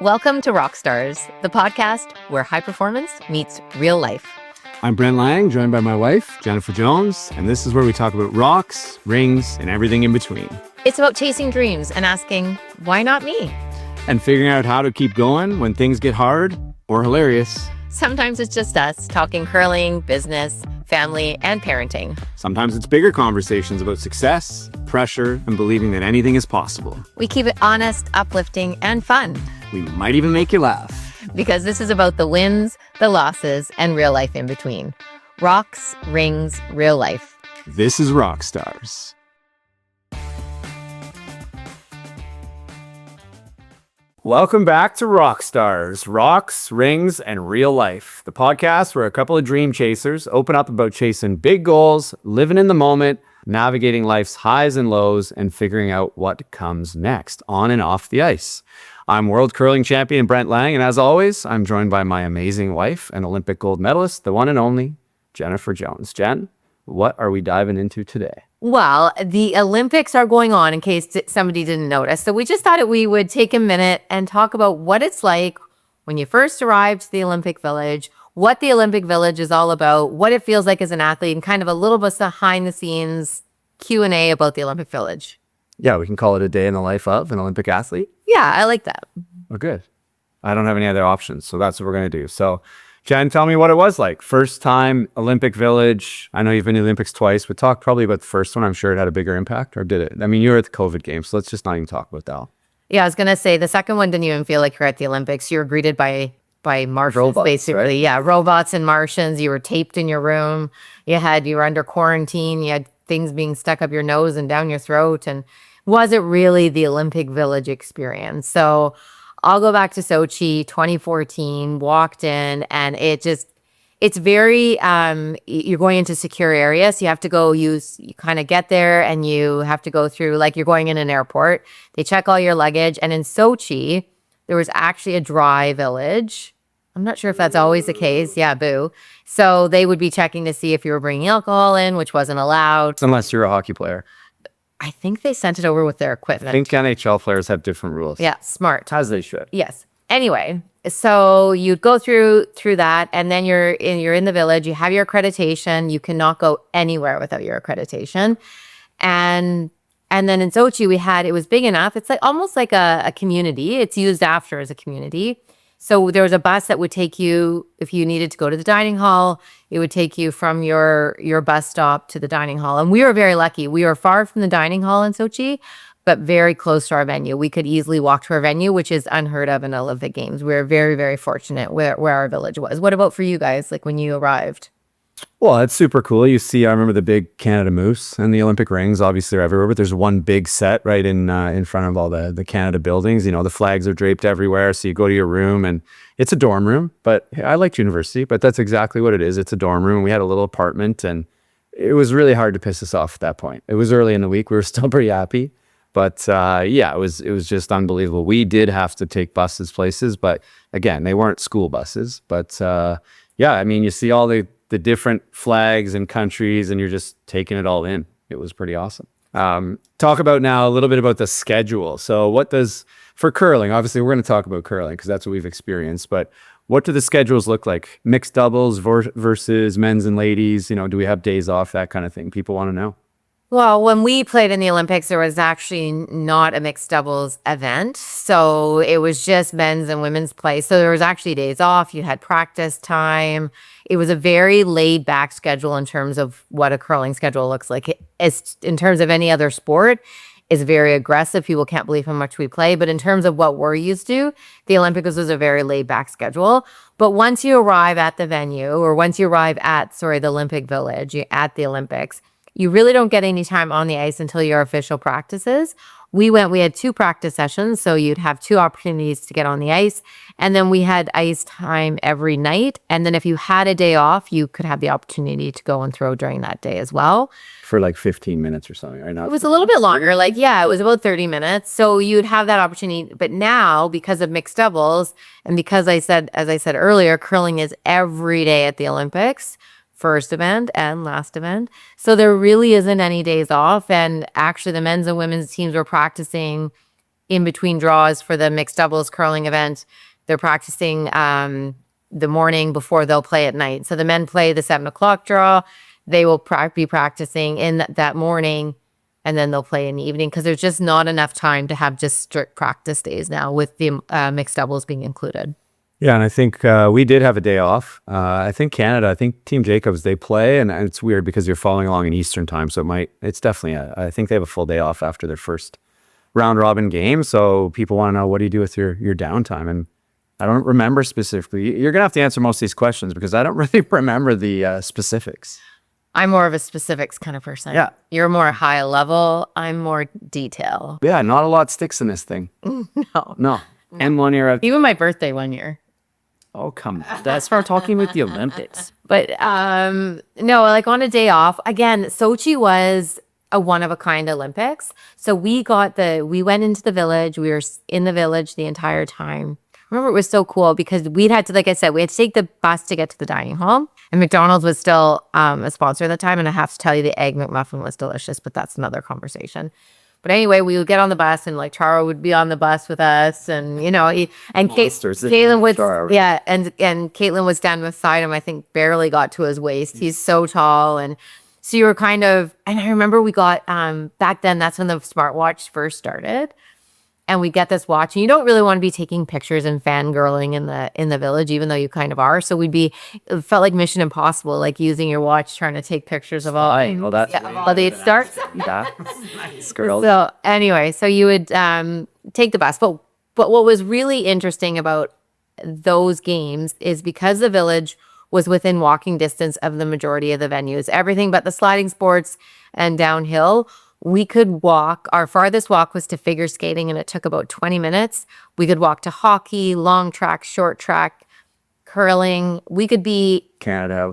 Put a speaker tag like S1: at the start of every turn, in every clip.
S1: Welcome to Rockstars, the podcast where high performance meets real life.
S2: I'm Brent Lang, joined by my wife, Jennifer Jones, and this is where we talk about rocks, rings, and everything in between.
S1: It's about chasing dreams and asking, why not me?
S2: And figuring out how to keep going when things get hard or hilarious.
S1: Sometimes it's just us talking curling, business, family, and parenting.
S2: Sometimes it's bigger conversations about success, pressure, and believing that anything is possible.
S1: We keep it honest, uplifting, and fun.
S2: We might even make you laugh.
S1: Because this is about the wins, the losses, and real life in between. Rocks, rings, real life.
S2: This is Rockstars. Welcome back to Rockstars, Rocks, Rings, and Real Life, the podcast where a couple of dream chasers open up about chasing big goals, living in the moment, navigating life's highs and lows, and figuring out what comes next on and off the ice. I'm world curling champion Brent Lang, and as always, I'm joined by my amazing wife and Olympic gold medalist, the one and only Jennifer Jones. Jen, what are we diving into today?
S1: Well, the Olympics are going on in case somebody didn't notice. So we just thought we would take a minute and talk about what it's like when you first arrived to the Olympic Village, what the Olympic Village is all about, what it feels like as an athlete, and kind of a little bit behind the scenes Q&A about the Olympic Village.
S2: Yeah, we can call it a day in the life of an Olympic athlete.
S1: Yeah, I like that.
S2: Oh, good. I don't have any other options, so that's what we're going to do. So, Jen, tell me what it was like. First time Olympic Village. I know you've been to the Olympics twice, but talk probably about the first one. I'm sure it had a bigger impact, or did it? I mean, you were at the COVID games, so let's just not even talk about that.
S1: Yeah, I was going to say the second one didn't even feel like you're at the Olympics. You were greeted by Martians,
S2: robots,
S1: basically.
S2: right?
S1: Yeah, robots and Martians. You were taped in your room. You were under quarantine. You had things being stuck up your nose and down your throat, and wasn't really the Olympic Village experience. So I'll go back to Sochi 2014, walked in, and it's very, you're going into secure areas. So you have to you kind of get there and you have to go through, like you're going in an airport. They check all your luggage. And in Sochi, there was actually a dry village. I'm not sure if that's always the case. Yeah, boo. So they would be checking to see if you were bringing alcohol in, which wasn't allowed.
S2: Unless you're a hockey player.
S1: I think they sent it over with their equipment.
S2: I think NHL players have different rules.
S1: Yeah, smart.
S2: As they should.
S1: Yes. Anyway, so you'd go through that, and then you're in the village. You have your accreditation. You cannot go anywhere without your accreditation. And then in Sochi, it was big enough. It's like almost like a community. It's used after as a community. So there was a bus that would take you, if you needed to go to the dining hall, it would take you from your bus stop to the dining hall. And we were very lucky. We were far from the dining hall in Sochi, but very close to our venue. We could easily walk to our venue, which is unheard of in Olympic Games. We were very, very fortunate where our village was. What about for you guys, like when you arrived?
S2: Well, it's super cool. I remember the big Canada Moose and the Olympic rings. Obviously, they're everywhere, but there's one big set right in front of all the Canada buildings. You know, the flags are draped everywhere. So you go to your room, and it's a dorm room. But I liked university, but that's exactly what it is. It's a dorm room. We had a little apartment, and it was really hard to piss us off at that point. It was early in the week. We were still pretty happy. But yeah, it was just unbelievable. We did have to take buses places, but again, they weren't school buses. But yeah, I mean, you see all the different flags and countries, and you're just taking it all in. It was pretty awesome. Talk about now a little bit about the schedule. So for curling, obviously we're going to talk about curling because that's what we've experienced, but what do the schedules look like? Mixed doubles versus men's and ladies, do we have days off, that kind of thing? People want to know.
S1: Well, when we played in the Olympics, there was actually not a mixed doubles event. So it was just men's and women's play. So there was actually days off. You had practice time. It was a very laid back schedule in terms of what a curling schedule looks like. In terms of any other sport, it's very aggressive. People can't believe how much we play. But in terms of what we're used to, the Olympics was a very laid back schedule. But once you arrive at the venue, or once you arrive at, the Olympic Village, at the Olympics, you really don't get any time on the ice until your official practices. We had 2 practice sessions, so you'd have 2 opportunities to get on the ice. And then we had ice time every night. And then if you had a day off, you could have the opportunity to go and throw during that day as well.
S2: For like 15 minutes or something, right?
S1: It was a little bit longer. It was about 30 minutes. So you'd have that opportunity. But now, because of mixed doubles, and because as I said earlier, curling is every day at the Olympics, first event and last event. So there really isn't any days off. And actually the men's and women's teams were practicing in between draws for the mixed doubles curling event. They're practicing the morning before they'll play at night. So the men play the 7 o'clock draw. They will be practicing in that morning, and then they'll play in the evening because there's just not enough time to have just strict practice days now with the mixed doubles being included.
S2: Yeah, and I think we did have a day off. I think Canada, I think Team Jacobs, they play, and it's weird because you're following along in Eastern time, so it's definitely, I think they have a full day off after their first round robin game. So people want to know, what do you do with your downtime? And I don't remember specifically. You're gonna have to answer most of these questions because I don't really remember the specifics.
S1: I'm more of a specifics kind of person.
S2: Yeah.
S1: You're more high level. I'm more detail.
S2: Yeah, not a lot sticks in this thing. No. And 1 year,
S1: Even my birthday 1 year.
S2: oh, come on. That's for talking with the Olympics.
S1: But no, like on a day off, again, Sochi was a one-of-a-kind Olympics. So we went into the village. We were in the village the entire time. Remember, it was so cool because we'd had to, like I said, we had to take the bus to get to the dining hall. And McDonald's was still a sponsor at the time. And I have to tell you, the Egg McMuffin was delicious, but that's another conversation. But anyway, we would get on the bus, and like Charo would be on the bus with us, and Caitlin was and Caitlin was down beside him. I think barely got to his waist. He's so tall, and so you were kind of. And I remember we got back then. That's when the smartwatch first started, and we get this watch, and you don't really want to be taking pictures and fangirling in the village, even though you kind of are. So it felt like Mission Impossible, like using your watch, trying to take pictures of all.
S2: Well, that's
S1: They'd start.
S2: nice, girl.
S1: So anyway, so you would take the bus. But what was really interesting about those games is because the village was within walking distance of the majority of the venues, everything but the sliding sports and downhill, we could walk. Our farthest walk was to figure skating, and it took about 20 minutes. We could walk to hockey, long track, short track, curling. We could be
S2: Canada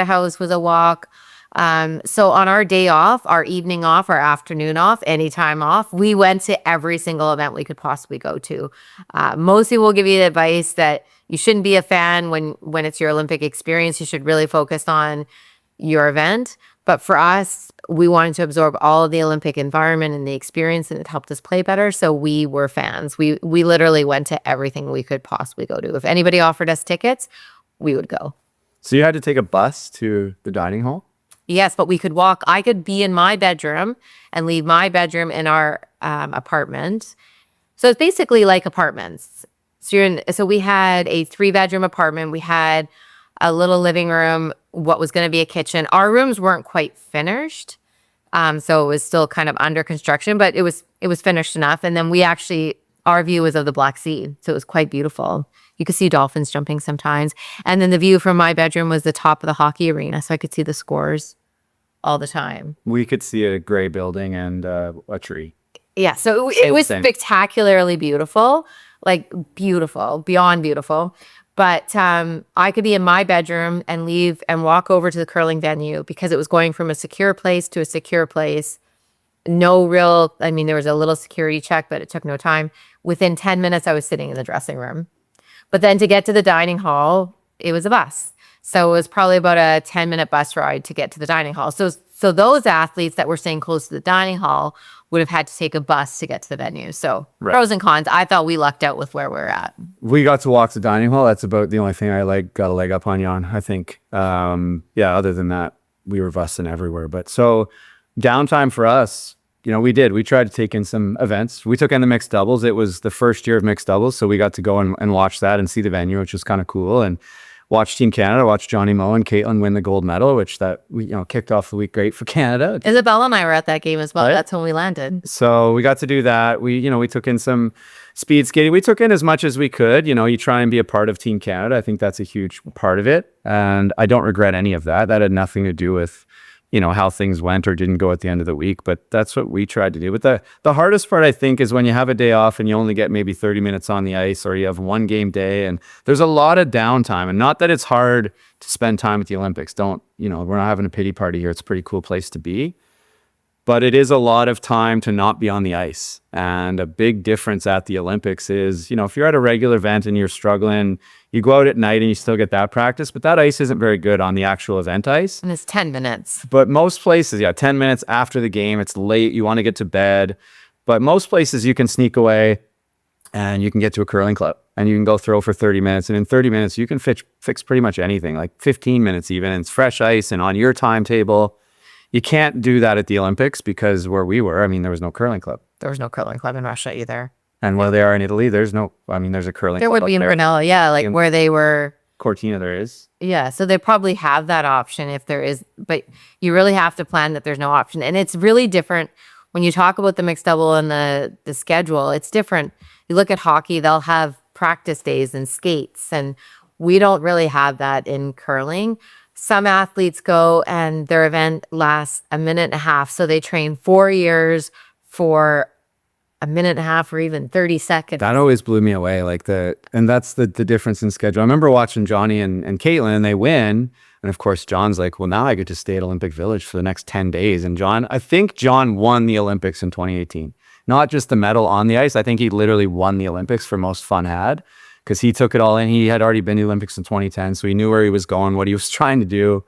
S2: House
S1: was a walk. So on our day off, our evening off, our afternoon off, any time off, we went to every single event we could possibly go to. Most people will give you the advice that you shouldn't be a fan when it's your Olympic experience. You should really focus on your event. But for us, we wanted to absorb all of the Olympic environment and the experience, and it helped us play better. So we were fans. We literally went to everything we could possibly go to. If anybody offered us tickets, we would go.
S2: So you had to take a bus to the dining hall?
S1: Yes, but we could walk. I could be in my bedroom and leave my bedroom in our apartment. So it's basically like apartments. So we had a 3-bedroom apartment. We had a little living room, what was going to be a kitchen. Our rooms weren't quite finished. So it was still kind of under construction, but it was finished enough. And then our view was of the Black Sea. So it was quite beautiful. You could see dolphins jumping sometimes. And then the view from my bedroom was the top of the hockey arena. So I could see the scores all the time.
S2: We could see a gray building and a tree.
S1: Yeah. So it was spectacularly beautiful, like beautiful, beyond beautiful. But I could be in my bedroom and leave and walk over to the curling venue because it was going from a secure place to a secure place. There was a little security check, but it took no time. Within 10 minutes, I was sitting in the dressing room. But then to get to the dining hall, it was a bus. So it was probably about a 10-minute bus ride to get to the dining hall. So those athletes that were staying close to the dining hall would have had to take a bus to get to the venue. So Pros and cons. I thought we lucked out with where we're at.
S2: We got to walk the dining hall. That's about the only thing I got a leg up on you on, I think. Other than that, we were bussing everywhere. But so downtime for us, we tried to take in some events. We took in the mixed doubles. It was the first year of mixed doubles. So we got to go and watch that and see the venue, which was kind of cool. And watch Team Canada, watch Johnny Moe and Caitlin win the gold medal, which we kicked off the week great for Canada.
S1: Isabella and I were at that game as well.
S2: Right?
S1: That's when we landed.
S2: So we got to do that. We took in some speed skating. We took in as much as we could. You try and be a part of Team Canada. I think that's a huge part of it. And I don't regret any of that. That had nothing to do with how things went or didn't go at the end of the week, but that's what we tried to do. But the hardest part, I think, is when you have a day off and you only get maybe 30 minutes on the ice, or you have one game day and there's a lot of downtime. And not that it's hard to spend time at the Olympics. We're not having a pity party here. It's a pretty cool place to be. But it is a lot of time to not be on the ice. And a big difference at the Olympics is, if you're at a regular event and you're struggling, you go out at night and you still get that practice, but that ice isn't very good on the actual event ice.
S1: And it's 10 minutes.
S2: But most places, 10 minutes after the game, it's late, you want to get to bed. But most places you can sneak away and you can get to a curling club and you can go throw for 30 minutes. And in 30 minutes, you can fix pretty much anything, like 15 minutes even. And it's fresh ice and on your timetable. You can't do that at the Olympics because where we were, I mean, there was no curling club.
S1: There was no curling club in Russia either.
S2: And where they are in Italy, there's no, I mean, there's a curling
S1: There
S2: club.
S1: would be in Brunello, yeah, like where they were.
S2: Cortina, there is.
S1: Yeah, so they probably have that option if there is, but you really have to plan that there's no option. And it's really different when you talk about the mixed double and the schedule. It's different. You look at hockey, they'll have practice days and skates, and we don't really have that in curling. Some athletes go and their event lasts a minute and a half. So they train 4 years for a minute and a half or even 30 seconds.
S2: That always blew me away. And that's the difference in schedule. I remember watching Johnny and Caitlin, and they win. And of course, John's like, well, now I get to stay at Olympic Village for the next 10 days. And I think John won the Olympics in 2018. Not just the medal on the ice. I think he literally won the Olympics for most fun had, because he took it all in. He had already been to the Olympics in 2010, so he knew where he was going, what he was trying to do.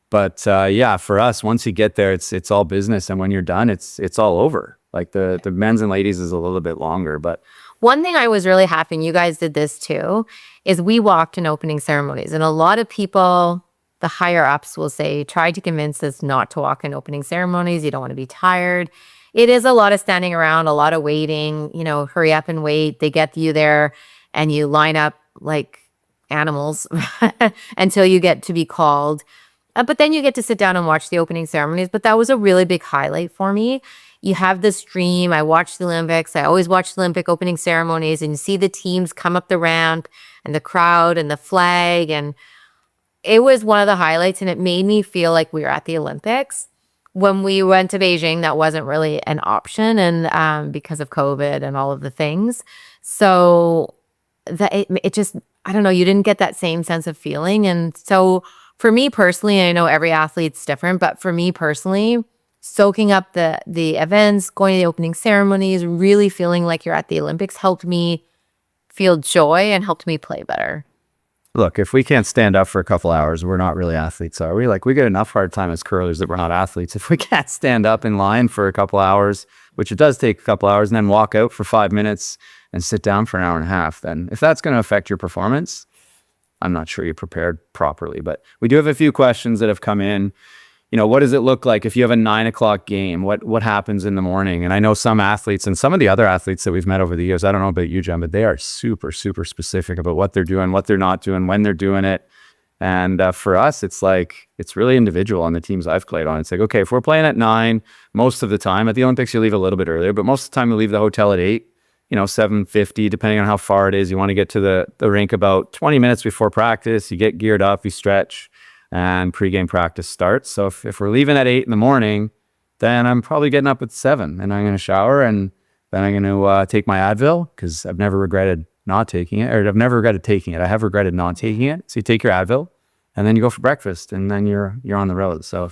S2: But yeah, for us, once you get there, it's all business, and when you're done, it's all over. Like the men's and ladies is a little bit longer. But
S1: one thing I was really happy, and you guys did this too, is we walked in opening ceremonies, and a lot of people, the higher ups, will say, try to convince us not to walk in opening ceremonies. You don't want to be tired. It is a lot of standing around, a lot of waiting. Hurry up and wait. They get you there, and you line up like animals until you get to be called. But then you get to sit down and watch the opening ceremonies. But that was a really big highlight for me. You have this dream. I watch the Olympics. I always watch the Olympic opening ceremonies, and you see the teams come up the ramp and the crowd and the flag. And it was one of the highlights, and it made me feel like we were at the Olympics. When we went to Beijing, that wasn't really an option, and because of COVID and all of the things. So that it just, I don't know, you didn't get that same sense of feeling. And so for me personally, I know every athlete's different, but for me personally, soaking up the events, going to the opening ceremonies, really feeling like you're at the Olympics helped me feel joy and helped me play better.
S2: look, if we can't stand up for a couple hours, we're not really athletes, are we? Like, we get enough hard time as curlers that we're not athletes. If we can't stand up in line for a couple hours, which it does take a couple hours, and then walk out for 5 minutes and sit down for an hour and a half, then if that's going to affect your performance, I'm not sure you prepared properly. But we do have a few questions that have come in. You know, what does it look like if you have a 9 o'clock game? What happens in the morning? And I know some athletes and some of the other athletes that we've met over the years, I don't know about you, Jen, but they are super, super specific about what they're doing, what they're not doing, when they're doing it. And for us, it's like, it's really individual on the teams I've played on. It's like, okay, if we're playing at 9, most of the time, at the Olympics, you leave a little bit earlier, but most of the time you leave the hotel at 8, 7:50, depending on how far it is. You want to get to the rink about 20 minutes before practice. You get geared up, you stretch, and pregame practice starts. So if we're leaving at 8 in the morning, then I'm probably getting up at 7, and I'm going to shower, and then I'm going to take my Advil, because I've never regretted not taking it, or I've never regretted taking it. I have regretted not taking it. So you take your Advil, and then you go for breakfast, and then you're on the road. So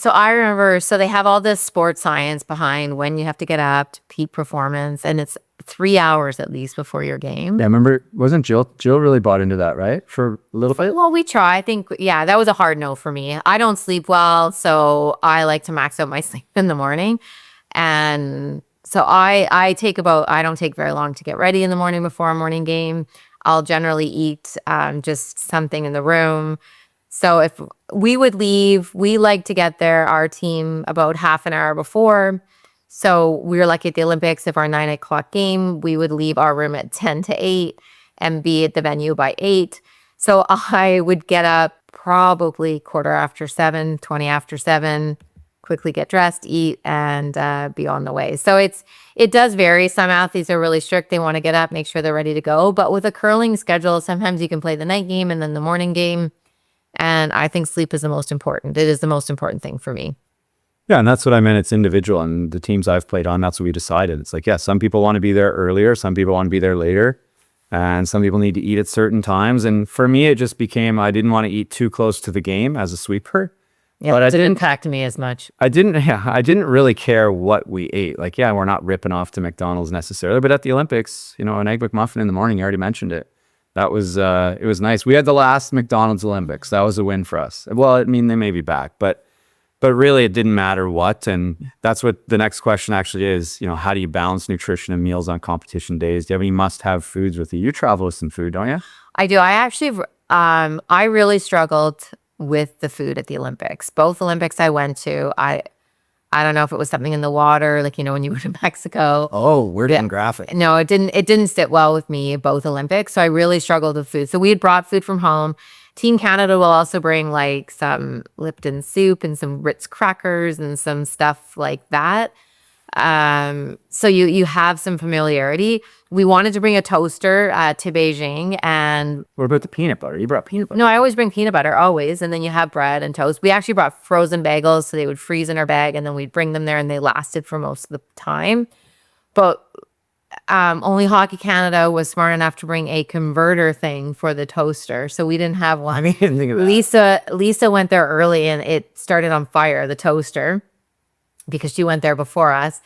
S1: I remember, so they have all this sports science behind when you have to get up to peak performance, and it's 3 hours at least before your game.
S2: yeah, remember, wasn't Jill really bought into that, right? For a little bit?
S1: Well, we try. I think, yeah, that was a hard no for me. I don't sleep well, so I like to max out my sleep in the morning. And so I don't take very long to get ready in the morning before a morning game. I'll generally eat just something in the room. So if we would leave, we like to get there, our team, about half an hour before. So we were lucky at the Olympics. If our 9 o'clock game, we would leave our room at 10 to 8 and be at the venue by 8. So I would get up probably 7:15, 20 after 7, quickly get dressed, eat, and be on the way. So it does vary. Some athletes are really strict. They want to get up, make sure they're ready to go. But with a curling schedule, sometimes you can play the night game and then the morning game. And I think sleep is the most important. It is the most important thing for me.
S2: Yeah, and that's what I meant. It's individual, and the teams I've played on, that's what we decided. It's like, yeah, some people want to be there earlier, some people want to be there later, and some people need to eat at certain times. And for me, it just became, I didn't want to eat too close to the game as a sweeper.
S1: Yeah, but it didn't impact me as much.
S2: I didn't really care what we ate. Like, yeah, we're not ripping off to McDonald's necessarily, but at the Olympics, an Egg McMuffin in the morning, you already mentioned it. That was, it was nice. We had the last McDonald's Olympics. That was a win for us. Well, I mean, they may be back, but But really, it didn't matter what. And that's what the next question actually is. How do you balance nutrition and meals on competition days? Do you have any must-have foods with you? You travel with some food, don't you?
S1: I do. I actually, I really struggled with the food at the Olympics. Both Olympics I went to, I don't know if it was something in the water, like, when you go to Mexico.
S2: Oh, we're getting graphic.
S1: No, it didn't sit well with me both Olympics. So I really struggled with food. So we had brought food from home. Team Canada will also bring like some Lipton soup and some Ritz crackers and some stuff like that. So you have some familiarity. We wanted to bring a toaster to Beijing, and
S2: What about the peanut butter? You brought peanut butter.
S1: no, I always bring peanut butter, always, and then you have bread and toast. We actually brought frozen bagels, so they would freeze in our bag, and then we'd bring them there, and they lasted for most of the time. But only Hockey Canada was smart enough to bring a converter thing for the toaster, so we didn't have one.
S2: I didn't think of that.
S1: Lisa went there early, and it started on fire, the toaster, because she went there before us.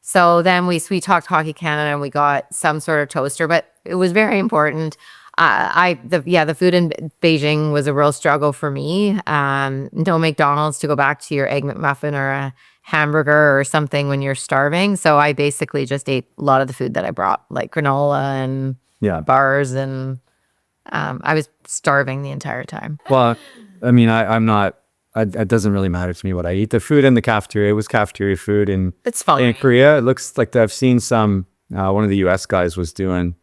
S1: So then we talked Hockey Canada, and we got some sort of toaster, but it was very important. The food in Beijing was a real struggle for me. No McDonald's to go back to your Egg McMuffin or a hamburger or something when you're starving. So I basically just ate a lot of the food that I brought, like granola and bars, and I was starving the entire time.
S2: Well, I mean, I'm not. It doesn't really matter to me what I eat. The food in the cafeteria was cafeteria food
S1: It's fine.
S2: in Korea. It looks like I've seen some. One of the U.S. guys was doing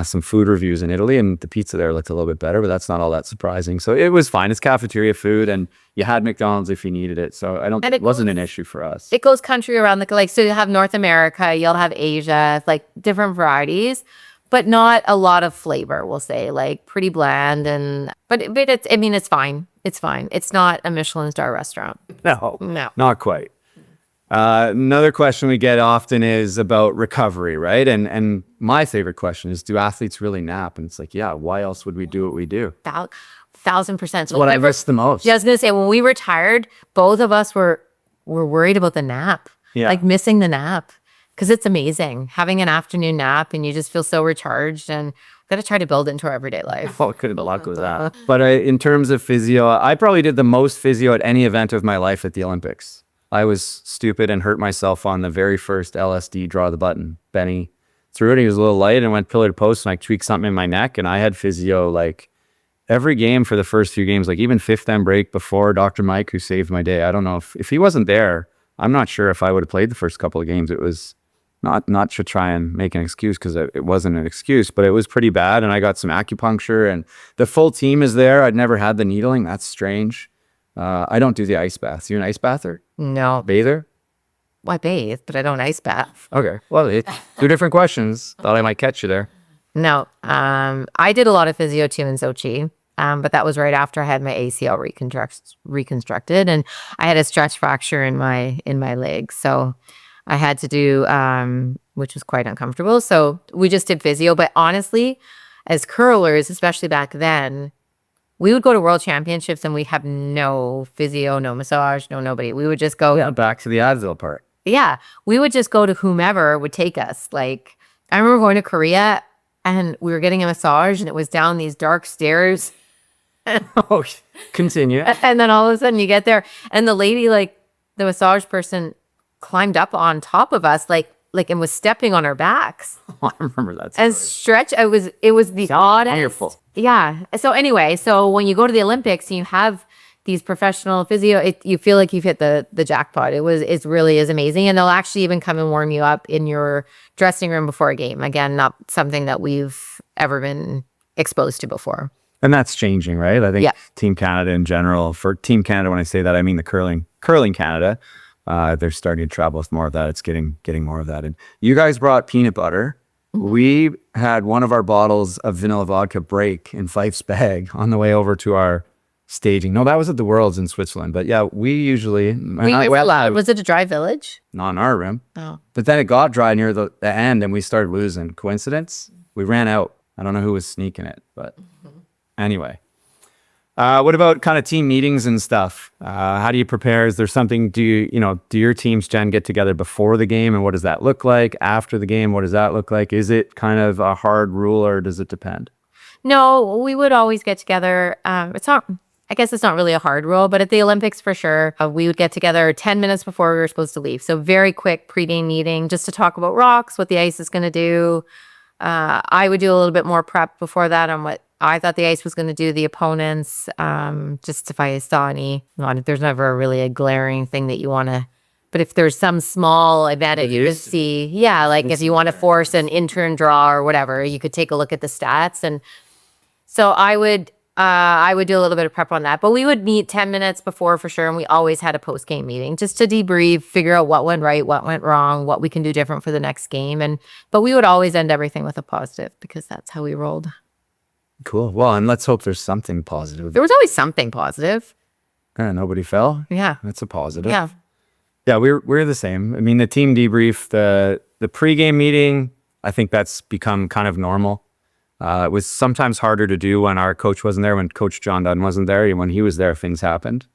S2: some food reviews in Italy, and the pizza there looked a little bit better, but that's not all that surprising. So it was fine. It's cafeteria food, and you had McDonald's if you needed it. So it wasn't an issue for us.
S1: It goes country around so you'll have North America, you'll have Asia, like different varieties, but not a lot of flavor, we'll say, like pretty bland. But it's fine. It's fine. It's not a Michelin star restaurant.
S2: No,
S1: No.
S2: not quite. Another question we get often is about recovery, right? And my favorite question is, do athletes really nap? And it's like, yeah, why else would we do what we do?
S1: 1,000%. So
S2: What I miss the most.
S1: Yeah, I was gonna say, when we retired, both of us were worried about the nap, like missing the nap, because it's amazing having an afternoon nap, and you just feel so recharged. And got to try to build it into our everyday life.
S2: Oh, good luck with that. But in terms of physio, I probably did the most physio at any event of my life at the Olympics. I was stupid and hurt myself on the very first LSD draw the button. Benny threw it. He was a little light and went pillar to post, and I tweaked something in my neck, and I had physio like every game for the first few games, like even fifth end break before Dr. Mike, who saved my day. I don't know if he wasn't there, I'm not sure if I would have played the first couple of games. It was not to try and make an excuse, because it wasn't an excuse, but it was pretty bad. And I got some acupuncture, and the full team is there. I'd never had the needling. That's strange. I don't do the ice baths. You an ice bather?
S1: No.
S2: Bather?
S1: Well, I bathe, but I don't ice bath.
S2: Okay. Well, two different questions. Thought I might catch you there.
S1: No. I did a lot of physio too in Sochi. But that was right after I had my ACL reconstructed, and I had a stretch fracture in my leg. So I had to do, which was quite uncomfortable. So we just did physio. But honestly, as curlers, especially back then, we would go to world championships and we have no physio, no massage, nobody. We would just go.
S2: Yeah, back to the Advil part.
S1: Yeah. We would just go to whomever would take us. Like, I remember going to Korea and we were getting a massage, and it was down these dark stairs.
S2: Oh, continue.
S1: And then all of a sudden you get there, and the lady, like the massage person, climbed up on top of us, like and was stepping on our backs.
S2: Oh, I remember that story.
S1: And stretch. It was the oddest.
S2: Wonderful.
S1: Yeah. So anyway, when you go to the Olympics and you have these professional physio, you feel like you've hit the jackpot. It really is amazing, and they'll actually even come and warm you up in your dressing room before a game. Again, not something that we've ever been exposed to before.
S2: And that's changing, right? I think Team Canada in general, for Team Canada, when I say that, I mean the curling Canada. They're starting to travel with more of that. It's getting more of that. And you guys brought peanut butter. Mm-hmm. We had one of our bottles of vanilla vodka break in Fife's bag on the way over to our staging. No, that was at the Worlds in Switzerland. But yeah, we usually...
S1: Was it a dry village?
S2: Not in our room.
S1: Oh.
S2: But then it got dry near the end, and we started losing. Coincidence? We ran out. I don't know who was sneaking it, but... Anyway, what about kind of team meetings and stuff? How do you prepare? Is there something, do your teams, Jen, get together before the game, and what does that look like? After the game, what does that look like? Is it kind of a hard rule, or does it depend?
S1: No, we would always get together. It's not I guess it's not really a hard rule, but at the Olympics for sure, we would get together 10 minutes before we were supposed to leave. So very quick pre-game meeting just to talk about rocks, what the ice is going to do. I would do a little bit more prep before that on what I thought the ice was going to do, the opponents, just if I saw any. There's never really a glaring thing that you want to, but if there's some small event that you can see, yeah, like if you want to force an intern draw or whatever, you could take a look at the stats. And so I would do a little bit of prep on that, but we would meet 10 minutes before for sure. And we always had a post-game meeting just to debrief, figure out what went right, what went wrong, what we can do different for the next game. But we would always end everything with a positive because that's how we rolled.
S2: Cool. Well, and let's hope there's something positive.
S1: There was always something positive.
S2: Nobody fell.
S1: Yeah.
S2: That's a positive.
S1: Yeah.
S2: Yeah, we're the same. I mean, the team debrief, the pregame meeting, I think that's become kind of normal. It was sometimes harder to do when our coach wasn't there, when Coach John Dunn wasn't there. When he was there, things happened,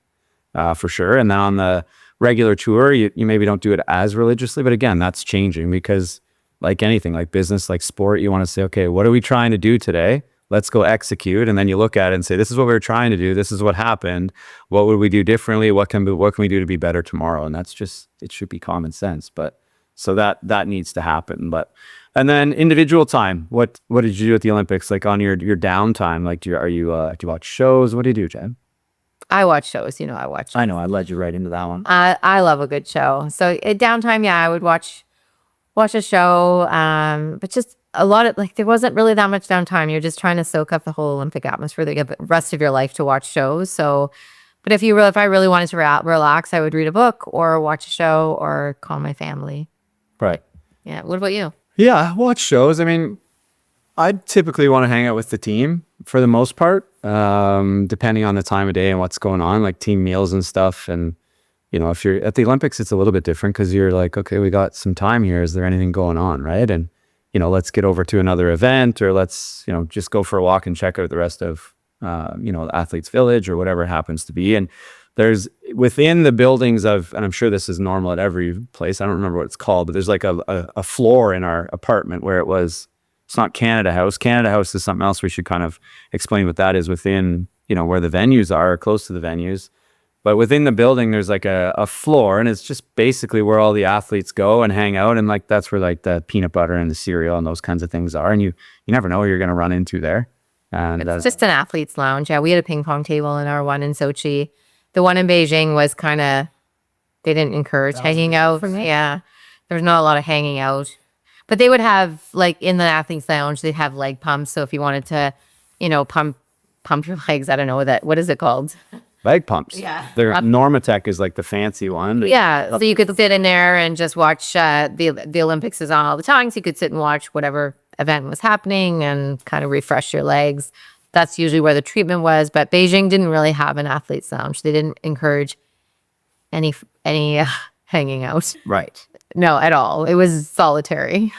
S2: for sure. And then on the regular tour, you maybe don't do it as religiously. But again, that's changing because like anything, like business, like sport, you want to say, okay, what are we trying to do today? Let's go execute. And then you look at it and say, this is what we were trying to do. This is what happened. What would we do differently? What can we do to be better tomorrow? And that's just, it should be common sense. But so that needs to happen. And then individual time. What did you do at the Olympics? Like on your downtime? Like do you watch shows? What do you do, Jen?
S1: I watch shows. I watch.
S2: I know. I led you right into that one.
S1: I love a good show. So at downtime, yeah, I would watch a show. But just a lot of there wasn't really that much downtime. You're just trying to soak up the whole Olympic atmosphere the rest of your life to watch shows. So, but if I really wanted to relax, I would read a book or watch a show or call my family.
S2: Right.
S1: Yeah. What about you?
S2: Yeah, watch shows. I mean, I typically want to hang out with the team for the most part, depending on the time of day and what's going on, like team meals and stuff. And, if you're at the Olympics, it's a little bit different because you're like, okay, we got some time here. Is there anything going on? Right. And, let's get over to another event or let's, just go for a walk and check out the rest of, the Athletes Village or whatever it happens to be. And there's within the buildings and I'm sure this is normal at every place. I don't remember what it's called, but there's like a floor in our apartment where it's not Canada House. Canada House is something else. We should kind of explain what that is within, where the venues are, close to the venues. But within the building, there's like a floor, and it's just basically where all the athletes go and hang out. And like, that's where like the peanut butter and the cereal and those kinds of things are. And you never know who you're going to run into there. And
S1: it's just an athlete's lounge. Yeah. We had a ping pong table in our one in Sochi. The one in Beijing was kind of, they didn't encourage hanging out. Yeah. There's not a lot of hanging out. But they would have, like, in the athlete's lounge, they'd have leg pumps. So if you wanted to, pump your legs, I don't know what is it called?
S2: Leg pumps.
S1: Yeah.
S2: Normatec is like the fancy one.
S1: Yeah. So you could sit in there and just watch, the Olympics is on all the time. So you could sit and watch whatever event was happening and kind of refresh your legs. That's usually where the treatment was. But Beijing didn't really have an athlete's lounge. They didn't encourage any hanging out.
S2: Right.
S1: No, at all. It was solitary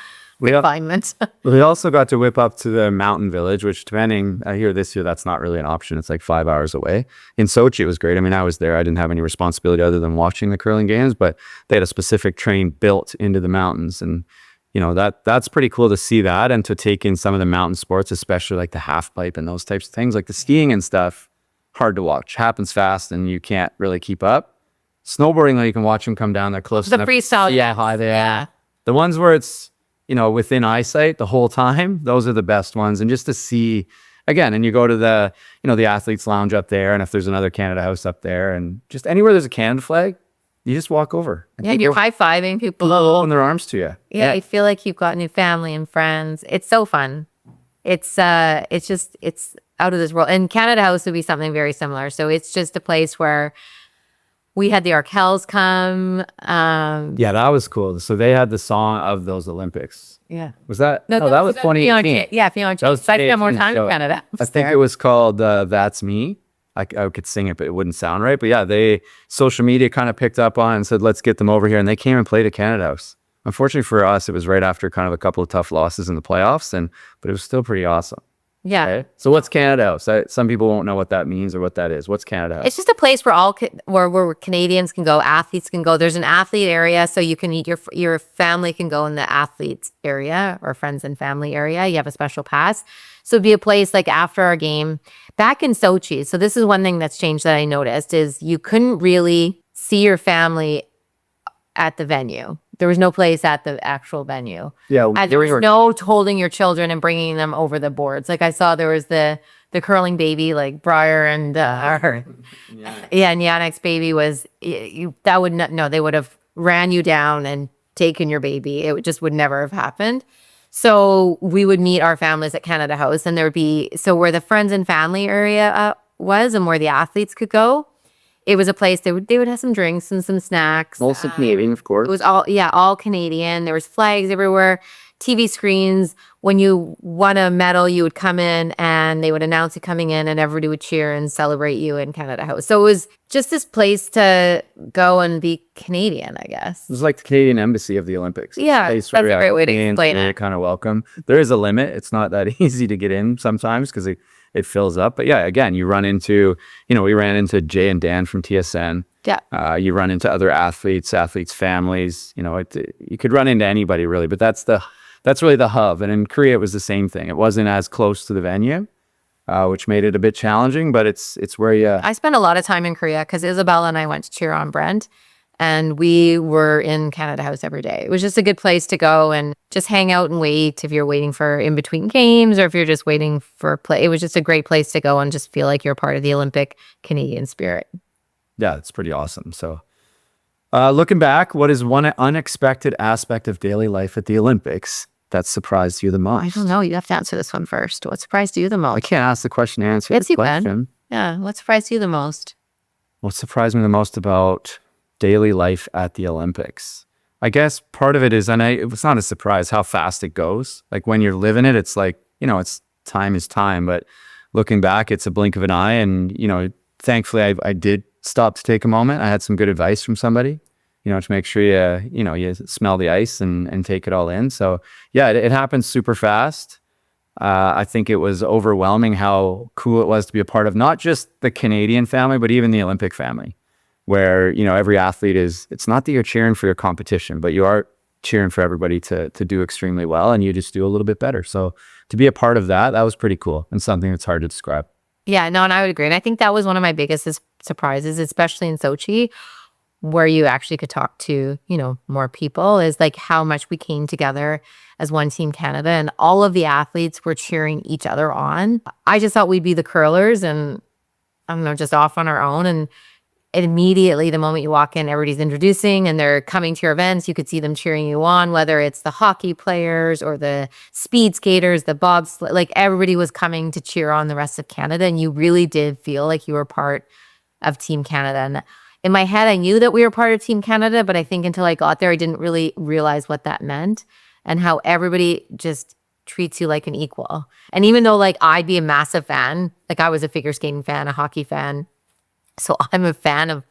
S1: confinement.
S2: We also got to whip up to the mountain village, which depending, I hear this year, that's not really an option. It's like 5 hours away. In Sochi, it was great. I mean, I was there. I didn't have any responsibility other than watching the curling games, but they had a specific train built into the mountains. And, that's pretty cool to see that and to take in some of the mountain sports, especially like the half pipe and those types of things, like the skiing and stuff. Hard to watch. Happens fast and you can't really keep up. Snowboarding, though, you can watch them come down there close enough.
S1: The freestyle.
S2: Yeah, high there. Yeah. The ones where it's, within eyesight the whole time, those are the best ones. And just to see, again, and you go to the, the athletes lounge up there, and if there's another Canada House up there, and just anywhere there's a Canada flag, you just walk over.
S1: Yeah, you're high-fiving people.
S2: Holding their arms to you.
S1: Yeah, you feel like you've got new family and friends. It's so fun. It's out of this world. And Canada House would be something very similar. So it's just a place where we had the Arkells come.
S2: Yeah, that was cool. So they had the song of those Olympics.
S1: Yeah.
S2: Was that? No, that was 2018.
S1: Yeah, Fiona. So I spent more time in Canada.
S2: I think it was called That's Me. I could sing it, but it wouldn't sound right. But yeah, social media kind of picked up on and said, let's get them over here. And they came and played at Canada House. Unfortunately for us, it was right after kind of a couple of tough losses in the playoffs, but it was still pretty awesome.
S1: Yeah.
S2: Okay. So what's Canada House? Some people won't know what that means or what that is. What's Canada House?
S1: It's just a place where where Canadians can go, athletes can go. There's an athlete area, so you can eat your family can go in the athletes area or friends and family area. You have a special pass. So it'd be a place like after our game back in Sochi. So this is one thing that's changed that I noticed is you couldn't really see your family at the venue. There was no place at the actual venue.
S2: Yeah,
S1: And there was no holding your children and bringing them over the boards. Like I saw there was the curling baby, like Briar and and Yannick's baby was that would not no, they would have ran you down and taken your baby. Just would never have happened. So we would meet our families at Canada House, and there would be where the friends and family area was, and where the athletes could go. It was a place they would have some drinks and some snacks.
S2: Also Canadian, of course.
S1: It was all Canadian. There was flags everywhere, TV screens. When you won a medal, you would come in and they would announce you coming in, and everybody would cheer and celebrate you in Canada House. So it was just this place to go and be Canadian, I guess.
S2: It was like the Canadian Embassy of the Olympics.
S1: Yeah, that's a great way to explain it.
S2: Kind of welcome. There is a limit. It's not that easy to get in sometimes because it fills up. But yeah, again, you run into, we ran into Jay and Dan from TSN.
S1: Yeah.
S2: You run into other athletes' families. You could run into anybody really, but that's really the hub. And in Korea, it was the same thing. It wasn't as close to the venue, which made it a bit challenging, but it's where you...
S1: I spent a lot of time in Korea because Isabella and I went to cheer on Brent, and we were in Canada House every day. It was just a good place to go and just hang out and wait if you're waiting for in between games or if you're just waiting for play. It was just a great place to go and just feel like you're part of the Olympic Canadian spirit.
S2: Yeah, it's pretty awesome. So looking back, what is one unexpected aspect of daily life at the Olympics that surprised you the most?
S1: I don't know. You have to answer this one first. What surprised you the most?
S2: I can't ask the question and answer
S1: Yes,
S2: the
S1: you can.
S2: question.
S1: Yeah. What surprised you the most?
S2: What surprised me the most about daily life at the Olympics? I guess part of it is, it was not a surprise how fast it goes. Like when you're living it, it's like, it's time is time. But looking back, it's a blink of an eye. And, thankfully I did stop to take a moment. I had some good advice from somebody, to make sure you smell the ice and take it all in. So yeah, it happened super fast. I think it was overwhelming how cool it was to be a part of not just the Canadian family, but even the Olympic family, where, every athlete it's not that you're cheering for your competition, but you are cheering for everybody to do extremely well, and you just do a little bit better. So to be a part of that was pretty cool and something that's hard to describe.
S1: Yeah, no, and I would agree. And I think that was one of my biggest surprises, especially in Sochi, where you actually could talk to, more people, is like how much we came together as one Team Canada, and all of the athletes were cheering each other on. I just thought we'd be the curlers and, I don't know, just off on our own. And immediately, the moment you walk in, everybody's introducing and they're coming to your events. You could see them cheering you on, whether it's the hockey players or the speed skaters, the bobsled, like everybody was coming to cheer on the rest of Canada. And you really did feel like you were part of Team Canada. And in my head, I knew that we were part of Team Canada, but I think until I got there, I didn't really realize what that meant and how everybody just treats you like an equal. And even though like I'd be a massive fan, like I was a figure skating fan, a hockey fan, so I'm a fan of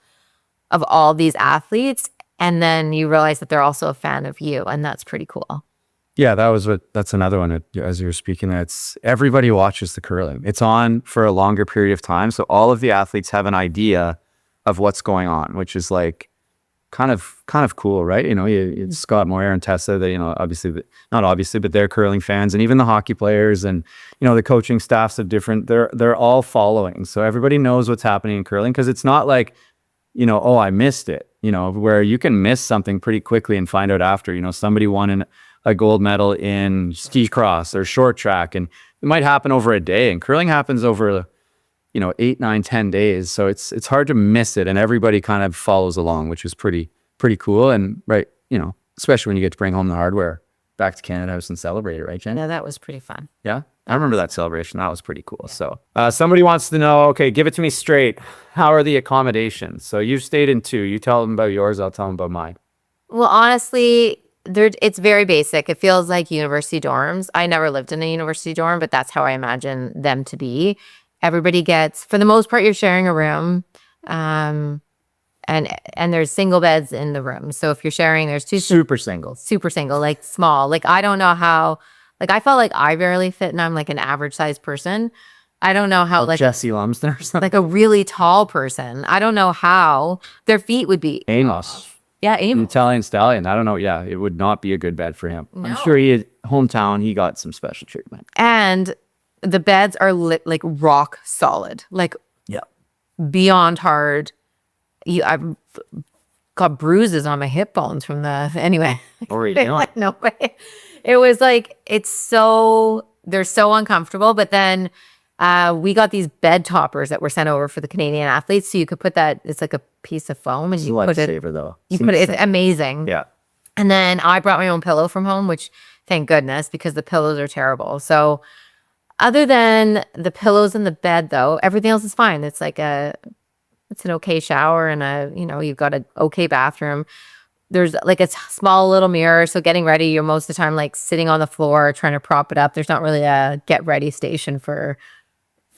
S1: all these athletes, and then you realize that they're also a fan of you, and that's pretty cool.
S2: Yeah, that's another one. As you were speaking, it's everybody watches the curling. It's on for a longer period of time, so all of the athletes have an idea of what's going on, which is like kind of cool, right? It's Scott Moyer and Tessa, they, not obviously, but they're curling fans, and even the hockey players and, the coaching staffs of different, they're all following. So everybody knows what's happening in curling, because it's not like, oh, I missed it, where you can miss something pretty quickly and find out after, somebody won a gold medal in ski cross or short track, and it might happen over a day, and curling happens over 8, 9, 10 days. So it's hard to miss it. And everybody kind of follows along, which is pretty cool. And right, especially when you get to bring home the hardware back to Canada House and celebrate it, right, Jen?
S1: Yeah, that was pretty fun.
S2: Yeah. I remember that celebration. That was pretty cool. So somebody wants to know, okay, give it to me straight. How are the accommodations? So you've stayed in 2. You tell them about yours. I'll tell them about mine.
S1: Well, honestly, it's very basic. It feels like university dorms. I never lived in a university dorm, but that's how I imagine them to be. Everybody gets, for the most part, you're sharing a room, and there's single beds in the room. So if you're sharing, there's 2
S2: super single,
S1: like small. Like I don't know how Like I felt like I barely fit and I'm like an average sized person. I don't know how like
S2: Jesse Lumsden or something.
S1: like a really tall person. I don't know how their feet would be.
S2: Amos.
S1: Yeah,
S2: The
S1: Amos.
S2: Italian stallion. I don't know. Yeah, it would not be a good bed for him. I'm sure hometown, he got some special treatment.
S1: And the beds are like rock solid, like
S2: Yeah.
S1: beyond hard. I've got bruises on my hip bones from the anyway.
S2: What were you doing?
S1: No way. It was like they're so uncomfortable. But then we got these bed toppers that were sent over for the Canadian athletes, so you could put that. It's like a piece of foam, and you put it.
S2: Lifesaver though.
S1: You put it. It's amazing.
S2: Yeah.
S1: And then I brought my own pillow from home, which thank goodness because the pillows are terrible. So other than the pillows in the bed, though, everything else is fine. It's like it's an okay shower and you've got an okay bathroom. There's like a small little mirror. So getting ready, you're most of the time like sitting on the floor trying to prop it up. There's not really a get ready station for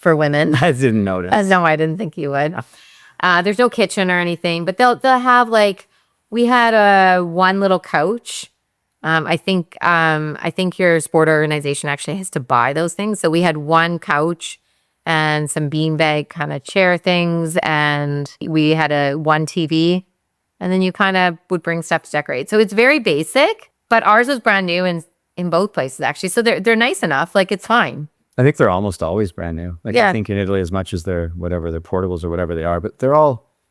S1: women.
S2: I didn't notice.
S1: No, I didn't think you would. There's no kitchen or anything, but they'll have like, we had one little couch. I think your sport organization actually has to buy those things. So we had one couch and some beanbag kind of chair things, and we had one TV, and then you kind of would bring stuff to decorate. So it's very basic, but ours was brand new in both places actually. So they're nice enough, like it's fine.
S2: I think they're almost always brand new. Like
S1: Yeah.
S2: I think in Italy, as much as they're portables or whatever they are, but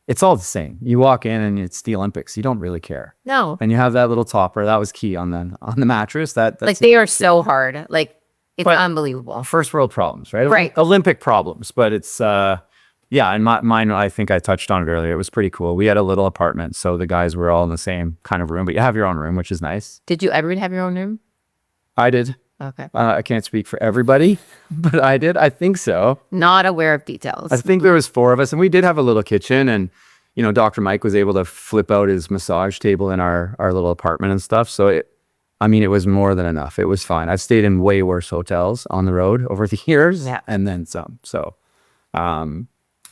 S2: it's all the same. You walk in and it's the Olympics. You don't really care.
S1: No,
S2: And you have that little topper. That was key on the mattress. That's
S1: like they are so hard. Like it's
S2: But-
S1: unbelievable.
S2: first world problems, right?
S1: Right.
S2: Olympic problems, but it's yeah. And mine, I think I touched on it earlier. It was pretty cool. We had a little apartment, so the guys were all in the same kind of room, but you have your own room, which is nice.
S1: Did you ever have your own room?
S2: I did.
S1: Okay.
S2: I can't speak for everybody, but I did. I think so.
S1: Not aware of details.
S2: I think there was 4 of us, and we did have a little kitchen, and Dr. Mike was able to flip out his massage table in our little apartment and stuff. So it was more than enough. It was fine. I've stayed in way worse hotels on the road over the years,
S1: Yeah.
S2: and then some. So,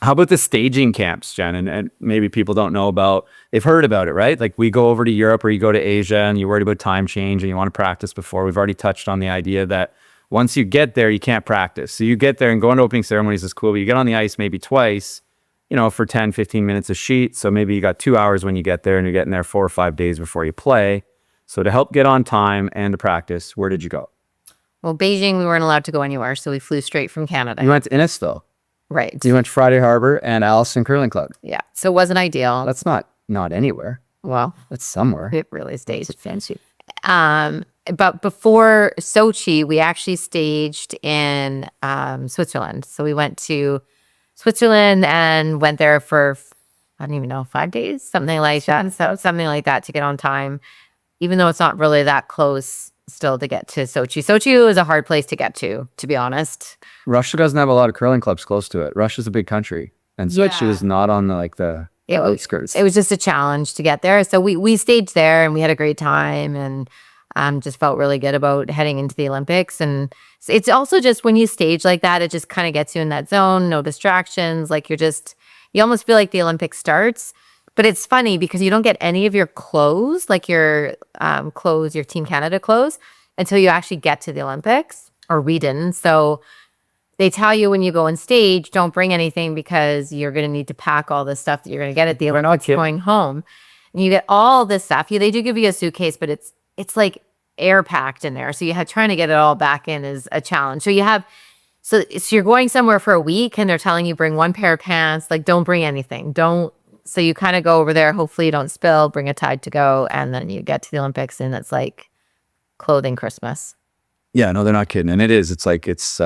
S2: how about the staging camps, Jen? And maybe people don't know they've heard about it, right? Like we go over to Europe or you go to Asia and you're worried about time change and you want to practice before. We've already touched on the idea that once you get there, you can't practice. So you get there and going to opening ceremonies is cool, but you get on the ice maybe twice, for 10, 15 minutes a sheet. So maybe you got 2 hours when you get there and you're getting there 4 or 5 days before you play. So to help get on time and to practice, where did you go?
S1: Well, Beijing, we weren't allowed to go anywhere, so we flew straight from Canada.
S2: You went to Innisfil.
S1: Right.
S2: You went to Friday Harbor and Allison Curling Club.
S1: Yeah. So it wasn't ideal.
S2: That's not anywhere.
S1: Well,
S2: That's somewhere.
S1: it really staged fancy. But before Sochi, we actually staged in Switzerland. So we went to Switzerland and went there for, I don't even know, 5 days, something like that. So something like that to get on time, even though it's not really that close still to get to Sochi. Sochi was a hard place to get to be honest.
S2: Russia doesn't have a lot of curling clubs close to it. Russia's a big country, and Sochi is not on the outskirts.
S1: It was just a challenge to get there. So we staged there and we had a great time and just felt really good about heading into the Olympics. And it's also just when you stage like that, it just kind of gets you in that zone, no distractions. Like you almost feel like the Olympics starts. But it's funny because you don't get any of your clothes, like your clothes, your Team Canada clothes, until you actually get to the Olympics, or we didn't. So they tell you when you go on stage, don't bring anything because you're going to need to pack all this stuff that you're going to get at the Olympics going home. And you get all this stuff. They do give you a suitcase, but it's like air packed in there. So trying to get it all back in is a challenge. So you're going somewhere for a week and they're telling you bring one pair of pants, like don't bring anything. So you kind of go over there, hopefully you don't spill, bring a Tide to go, and then you get to the Olympics and it's like clothing Christmas.
S2: Yeah, no, they're not kidding. And it's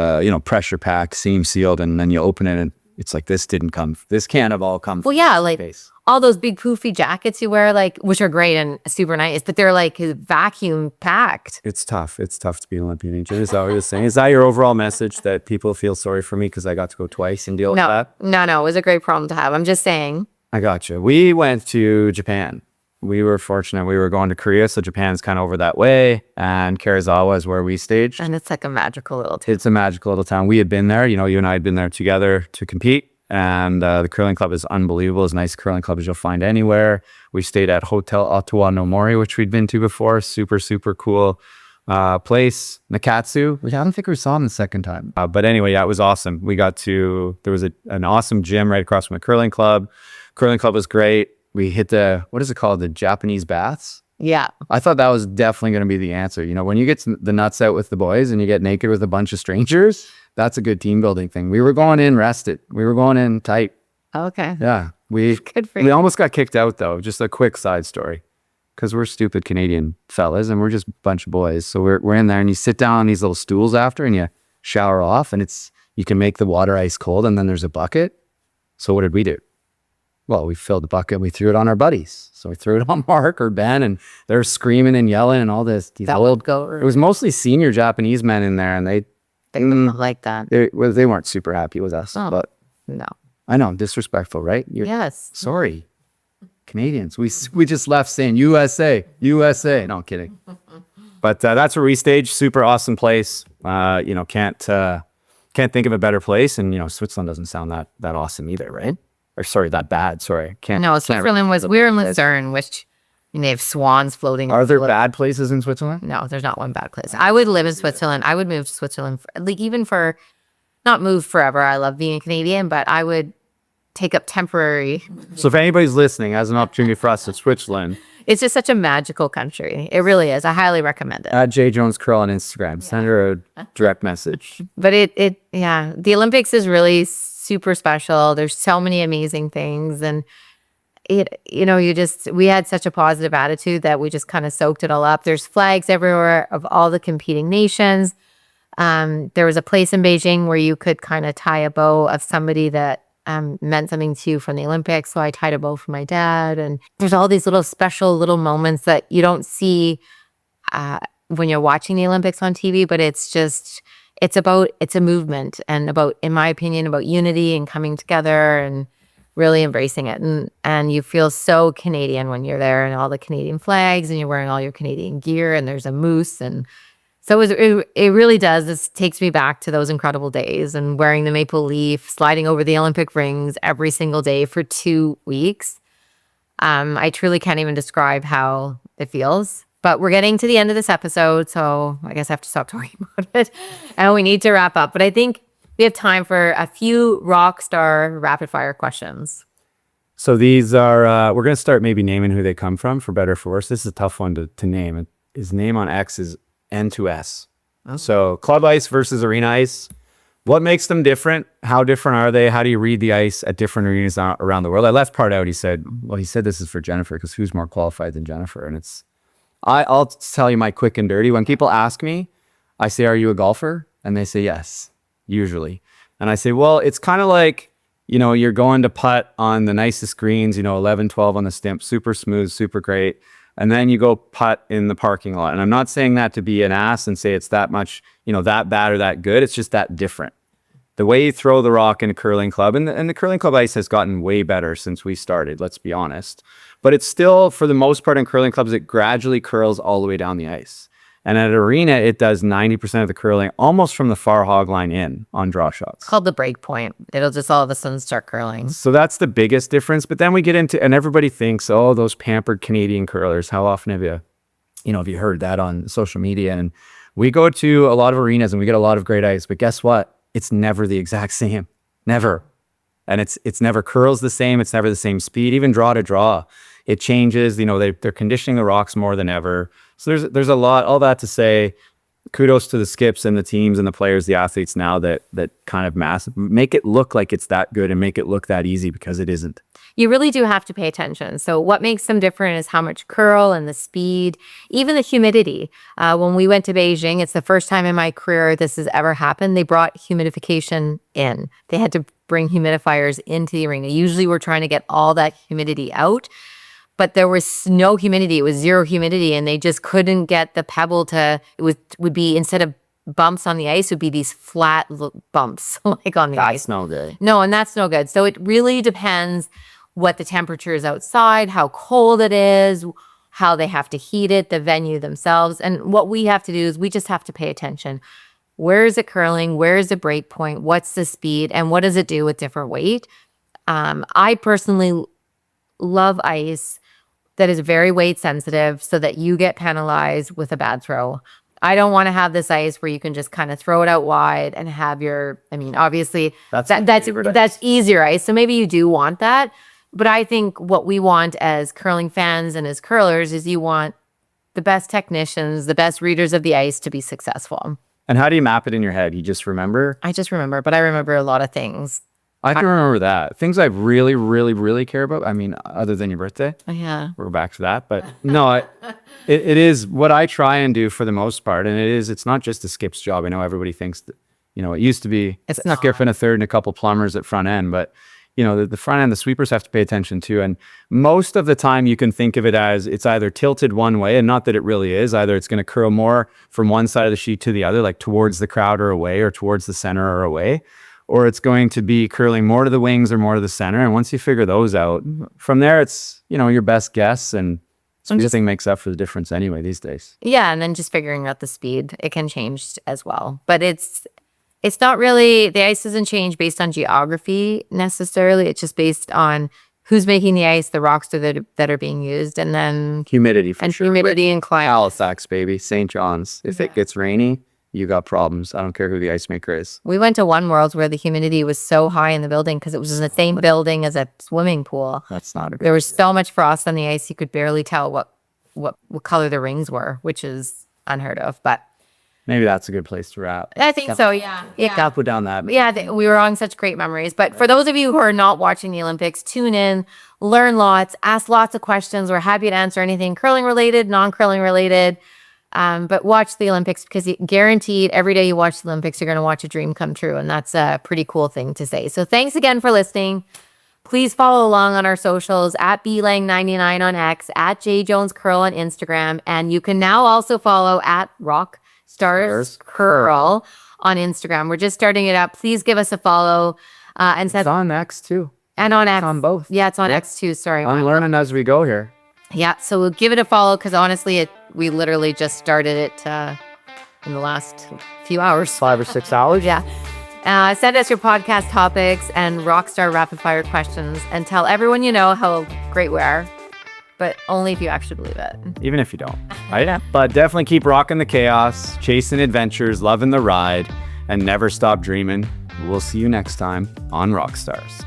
S2: pressure packed, seam sealed, and then you open it and it's like this can't have all come
S1: Well, yeah,
S2: from
S1: like
S2: space.
S1: all those big poofy jackets you wear, like, which are great and super nice, but they're like vacuum packed.
S2: It's tough. It's tough to be an Olympian agent. Is that what you're saying? Is that your overall message, that people feel sorry for me because I got to go twice and deal with that?
S1: No, it was a great problem to have. I'm just saying.
S2: I got you. We went to Japan. We were fortunate. We were going to Korea, so Japan's kind of over that way, and Karazawa is where we staged.
S1: And it's like a magical little town.
S2: It's a magical little town. We had been there. You and I had been there together to compete, and the curling club is unbelievable. As nice a curling club as you'll find anywhere. We stayed at Hotel Ottawa no Mori, which we'd been to before. Super, super cool. place, Nakatsu, which I don't think we saw him the second time. But anyway, yeah, it was awesome. There was an awesome gym right across from the curling club. Curling club was great. We hit what is it called? The Japanese baths.
S1: Yeah.
S2: I thought that was definitely going to be the answer. When you get the nuts out with the boys and you get naked with a bunch of strangers, that's a good team building thing. We were going in rested. We were going in tight.
S1: Okay.
S2: Yeah.
S1: Good for you.
S2: We almost got kicked out though. Just a quick side story. Because we're stupid Canadian fellas and we're just a bunch of boys. So we're in there and you sit down on these little stools after and you shower off and you can make the water ice cold and then there's a bucket. So what did we do? Well, we filled the bucket and we threw it on our buddies. So we threw it on Mark or Ben and they're screaming and yelling and all this.
S1: That would go.
S2: It was mostly senior Japanese men in there and they
S1: wouldn't like that.
S2: They weren't super happy with us.
S1: Oh,
S2: but
S1: no.
S2: I know, disrespectful, right?
S1: Yes.
S2: Sorry. Canadians. We just left saying USA, USA. No, I'm kidding. But that's where we staged. Super awesome place. Can't think of a better place. And Switzerland doesn't sound that awesome either, right? Or sorry, that bad. Sorry, can't.
S1: No, Switzerland we were in Lucerne, which they have swans floating.
S2: Are there bad places in Switzerland?
S1: No, there's not one bad place. I would live in Switzerland. I would move to Switzerland, not move forever. I love being Canadian, but I would take up temporary.
S2: So if anybody's listening, has an opportunity for us in Switzerland.
S1: It's just such a magical country. It really is. I highly recommend it.
S2: At J Jones Curl on Instagram. Send her a direct message.
S1: But the Olympics is really super special. There's so many amazing things. And we had such a positive attitude that we just kind of soaked it all up. There's flags everywhere of all the competing nations. There was a place in Beijing where you could kind of tie a bow of somebody that meant something to you from the Olympics. So I tied a bow for my dad. And there's all these little special little moments that you don't see when you're watching the Olympics on TV, but it's a movement and about, in my opinion, about unity and coming together and really embracing it. And you feel so Canadian when you're there and all the Canadian flags and you're wearing all your Canadian gear and there's a moose. And so it really does. This takes me back to those incredible days and wearing the maple leaf, sliding over the Olympic rings every single day for 2 weeks. I truly can't even describe how it feels. But we're getting to the end of this episode, so I guess I have to stop talking about it. And we need to wrap up. But I think we have time for a few rock star rapid fire questions.
S2: So these are, we're going to start maybe naming who they come from, for better or for worse. This is a tough one to name. His name on X is N2S. Oh. So club ice versus arena ice. What makes them different? How different are they? How do you read the ice at different arenas around the world? I left part out. He said this is for Jennifer because who's more qualified than Jennifer? And I'll tell you my quick and dirty. When people ask me, I say, are you a golfer? And they say, yes, usually. And I say, well, it's kind of like, you're going to putt on the nicest greens, 11, 12 on the stimp, super smooth, super great. And then you go putt in the parking lot. And I'm not saying that to be an ass and say it's that much, that bad or that good. It's just that different. The way you throw the rock in a curling club, and the curling club ice has gotten way better since we started, let's be honest. But it's still, for the most part in curling clubs, it gradually curls all the way down the ice. And at an arena, it does 90% of the curling almost from the far hog line in on draw shots.
S1: It's called the break point. It'll just all of a sudden start curling.
S2: So that's the biggest difference. But then we get into, and everybody thinks, oh, those pampered Canadian curlers. How often have you heard that on social media? And we go to a lot of arenas and we get a lot of great ice. But guess what? It's never the exact same. Never. And it's never curls the same. It's never the same speed. Even draw to draw, it changes. They're conditioning the rocks more than ever. So there's a lot, all that to say, kudos to the skips and the teams and the players, the athletes now that kind of make it look like it's that good and make it look that easy because it isn't.
S1: You really do have to pay attention. So what makes them different is how much curl and the speed, even the humidity. When we went to Beijing, it's the first time in my career this has ever happened. They brought humidification in. They had to bring humidifiers into the arena. Usually we're trying to get all that humidity out. But there was no humidity. It was zero humidity, and they just couldn't get the pebble would be, instead of bumps on the ice, would be these flat bumps like on the ice.
S2: That's no good.
S1: No, and that's no good. So it really depends what the temperature is outside, how cold it is, how they have to heat it, the venue themselves. And what we have to do is we just have to pay attention. Where is it curling? Where is the break point? What's the speed? And what does it do with different weight? I personally love ice that is very weight sensitive so that you get penalized with a bad throw. I don't want to have this ice where you can just kind of throw it out wide and have obviously that's easier ice. So maybe you do want that. But I think what we want as curling fans and as curlers is you want the best technicians, the best readers of the ice to be successful.
S2: And how do you map it in your head? You just remember?
S1: I just remember, but I remember a lot of things.
S2: I can remember that. Things I really, really, really care about. I mean, other than your birthday.
S1: Yeah.
S2: We're back to that. But no, it is what I try and do for the most part. And it's not just a skip's job. I know everybody thinks that, it used to be a skip and a third and a couple plumbers at front end. But, the front end, the sweepers have to pay attention to. And most of the time you can think of it as it's either tilted one way, and not that it really is. Either it's going to curl more from one side of the sheet to the other, like towards the crowd or away, or towards the center or away. Or it's going to be curling more to the wings or more to the center. And once you figure those out, from there, it's, your best guess. And speed thing makes up for the difference anyway these days.
S1: Yeah. And then just figuring out the speed, it can change as well. But it's not really, the ice doesn't change based on geography necessarily. It's just based on who's making the ice, the rocks that are being used, and then
S2: humidity
S1: humidity and climate.
S2: Halifax, baby, St. John's. If it gets rainy, you got problems. I don't care who the ice maker is.
S1: We went to one Worlds where the humidity was so high in the building because it was in the same building as a swimming pool.
S2: That's not a good.
S1: There was so much frost on the ice you could barely tell what color the rings were, which is unheard of. But
S2: maybe that's a good place to wrap.
S1: I think so. Yeah.
S2: I'll put down that.
S1: Yeah, we were on such great memories. But for those of you who are not watching the Olympics, tune in, learn lots, ask lots of questions. We're happy to answer anything curling related, non-curling related. But watch the Olympics because guaranteed every day you watch the Olympics, you're going to watch a dream come true. And that's a pretty cool thing to say. So thanks again for listening. Please follow along on our socials at blang99 on X, at jjonescurl on Instagram. And you can now also follow at Rockstars Curl on Instagram. We're just starting it up. Please give us a follow. And
S2: it's on X too.
S1: And on X.
S2: It's on both.
S1: Yeah, it's on X too. Sorry.
S2: I'm learning as we go here.
S1: Yeah, so we'll give it a follow because honestly, we literally just started it in the last few hours.
S2: 5 or 6 hours?
S1: Yeah. Send us your podcast topics and Rockstar rapid fire questions and tell everyone you know how great we are, but only if you actually believe it.
S2: Even if you don't. Right? But definitely keep rocking the chaos, chasing adventures, loving the ride, and never stop dreaming. We'll see you next time on Rockstars.